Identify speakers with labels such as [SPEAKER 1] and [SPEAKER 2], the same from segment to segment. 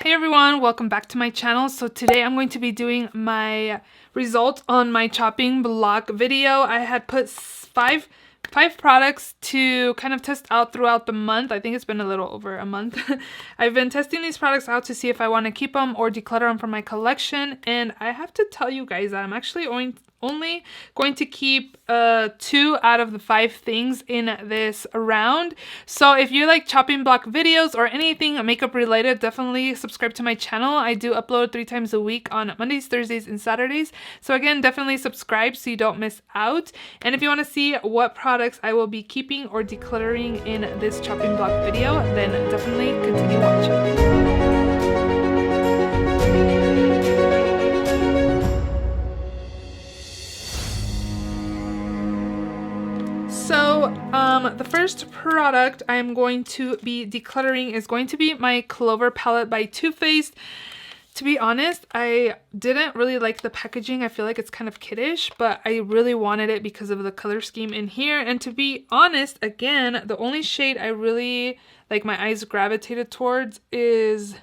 [SPEAKER 1] Hey everyone, welcome back to my channel. So today I'm going to be doing my results on my chopping block video. I had put five products to kind of test out throughout the month. I think it's been a little over a month. I've been testing these products out to see if I want to keep them or declutter them from my collection, and I have to tell you guys that I'm actually only going to keep 2 out of the 5 things in this round. So if you like chopping block videos or anything makeup related, definitely subscribe to my channel. I do upload 3 times a week on Mondays, Thursdays, and Saturdays. So again, definitely subscribe so you don't miss out. And if you want to see what products I will be keeping or decluttering in this chopping block video, then definitely continue watching. So, the first product I'm going to be decluttering is going to be my Clover palette by Too Faced. To be honest, I didn't really like the packaging. I feel like it's kind of kiddish, but I really wanted it because of the color scheme in here. And to be honest, again, the only shade I really, like, my eyes gravitated towards is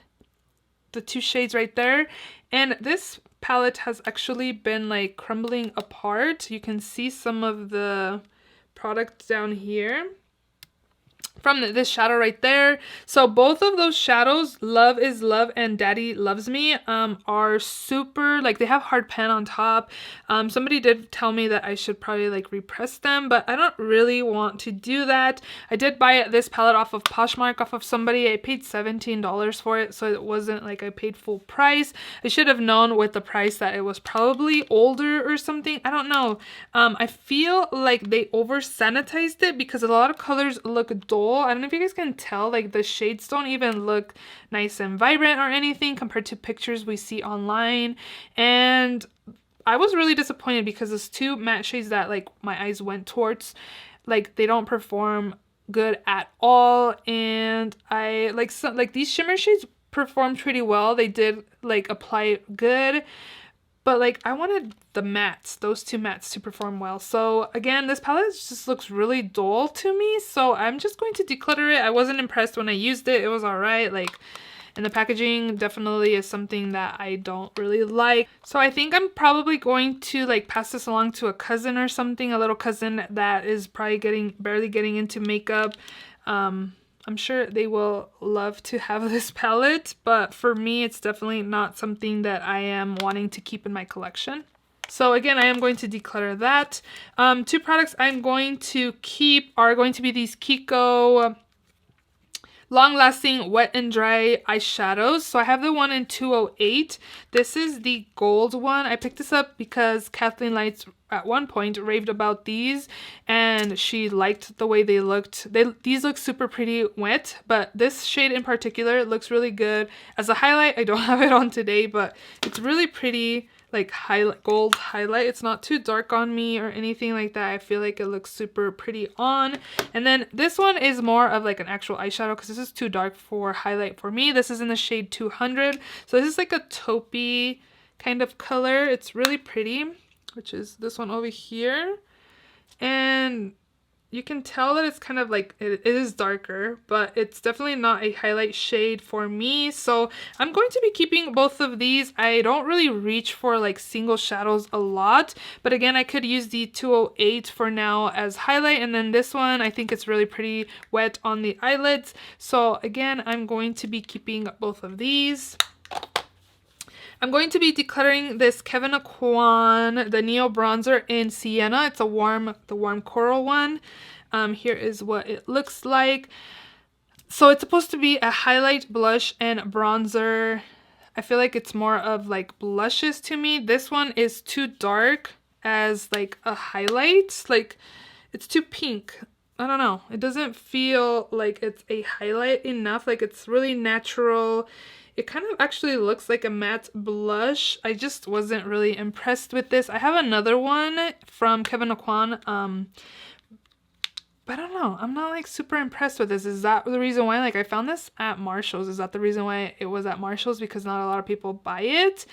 [SPEAKER 1] the 2 shades right there. And this palette has actually been, like, crumbling apart. You can see some of the product down here from this shadow right there. So both of those shadows, Love is Love and Daddy Loves Me, are super, like, they have hard pan on top. Somebody did tell me that I should probably like repress them, but I don't really want to do that. I did buy this palette off of Poshmark, off of somebody. I paid $17 for it, so it wasn't like I paid full price. I should have known with the price that it was probably older or something. I don't know. I feel like they over sanitized it because a lot of colors look dull. I don't know if you guys can tell, like, the shades don't even look nice and vibrant or anything compared to pictures we see online. And I was really disappointed because those 2 matte shades that, like, my eyes went towards, like, they don't perform good at all. And I like these shimmer shades performed pretty well. They did, like, apply good. But, like, I wanted the mattes, those 2 mattes, to perform well. So, again, this palette just looks really dull to me. So, I'm just going to declutter it. I wasn't impressed when I used it. It was alright. Like, and the packaging definitely is something that I don't really like. So, I think I'm probably going to, like, pass this along to a cousin or something. A little cousin that is probably barely getting into makeup. I'm sure they will love to have this palette, but for me, it's definitely not something that I am wanting to keep in my collection. So again, I am going to declutter that. 2 products I'm going to keep are going to be these Kiko long-lasting wet and dry eyeshadows. So I have the one in 208. This is the gold one. I picked this up because Kathleen Lights at one point raved about these and she liked the way they looked. These look super pretty wet, but this shade in particular looks really good as a highlight. I don't have it on today, but it's really pretty, like, gold highlight. It's not too dark on me or anything like that. I feel like it looks super pretty on. And then this one is more of like an actual eyeshadow because this is too dark for highlight for me. This is in the shade 200. So this is like a taupey kind of color. It's really pretty, which is this one over here. And you can tell that it's kind of like, it is darker, but it's definitely not a highlight shade for me. So I'm going to be keeping both of these. I don't really reach for, like, single shadows a lot, but again, I could use the 208 for now as highlight. And then this one, I think it's really pretty wet on the eyelids. So again, I'm going to be keeping both of these. I'm going to be decluttering this Kevyn Aucoin, the Neo Bronzer in Sienna. It's the warm coral one. Here is what it looks like. So it's supposed to be a highlight, blush, and bronzer. I feel like it's more of, like, blushes to me. This one is too dark as, like, a highlight. Like, it's too pink. I don't know. It doesn't feel like it's a highlight enough. Like, it's really natural. It kind of actually looks like a matte blush. I just wasn't really impressed with this. I have another one from Kevyn Aucoin, but I don't know. I'm not, like, super impressed with this. Is that the reason why? Like, I found this at Marshall's. Is that the reason why it was at Marshall's? Because not a lot of people buy it.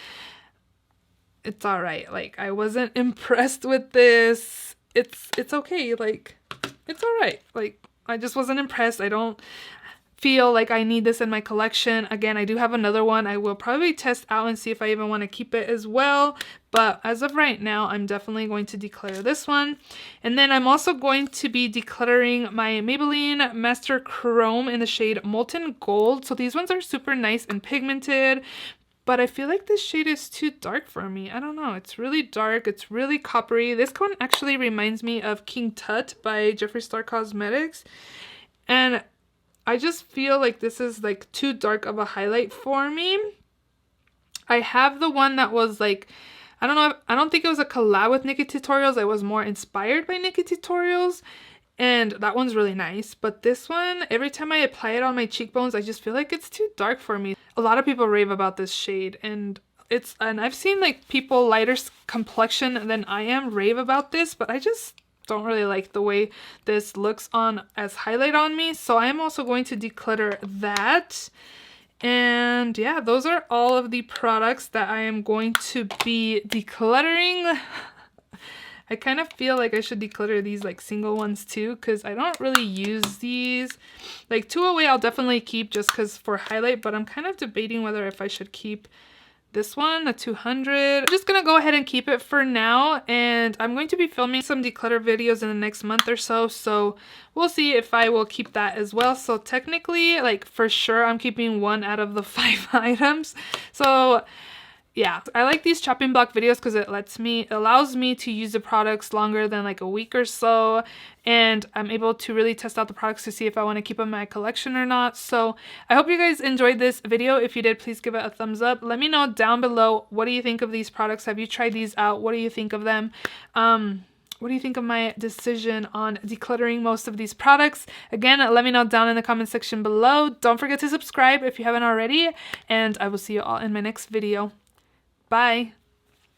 [SPEAKER 1] It's alright. Like, I wasn't impressed with this. It's okay. Like, it's alright. Like, I just wasn't impressed. feel like I need this in my collection. Again, I do have another one I will probably test out and see if I even want to keep it as well. But as of right now, I'm definitely going to declutter this one. And then I'm also going to be decluttering my Maybelline Master Chrome in the shade Molten Gold. So these ones are super nice and pigmented, but I feel like this shade is too dark for me. I don't know. It's really dark. It's really coppery. This one actually reminds me of King Tut by Jeffree Star Cosmetics. And I just feel like this is like too dark of a highlight for me. I have the one that was like, I don't know, I don't think it was a collab with Nikki Tutorials. I was more inspired by Nikki Tutorials. And that one's really nice. But this one, every time I apply it on my cheekbones, I just feel like it's too dark for me. A lot of people rave about this shade, and I've seen like people lighter complexion than I am rave about this, but I just don't really like the way this looks on as highlight on me. So I am also going to declutter that. And yeah, those are all of the products that I am going to be decluttering. I kind of feel like I should declutter these like single ones too, because I don't really use these. Like 208 I'll definitely keep just because for highlight, but I'm kind of debating whether if I should keep this one, the 200. I'm just gonna go ahead and keep it for now, and I'm going to be filming some declutter videos in the next month or so, so we'll see if I will keep that as well. So technically, like for sure, I'm keeping 1 out of the 5 items. So yeah, I like these chopping block videos because it allows me to use the products longer than like a week or so, and I'm able to really test out the products to see if I want to keep them in my collection or not. So I hope you guys enjoyed this video. If you did, please give it a thumbs up. Let me know down below, what do you think of these products? Have you tried these out? What do you think of them? What do you think of my decision on decluttering most of these products? Again, let me know down in the comment section below. Don't forget to subscribe if you haven't already, and I will see you all in my next video. Bye.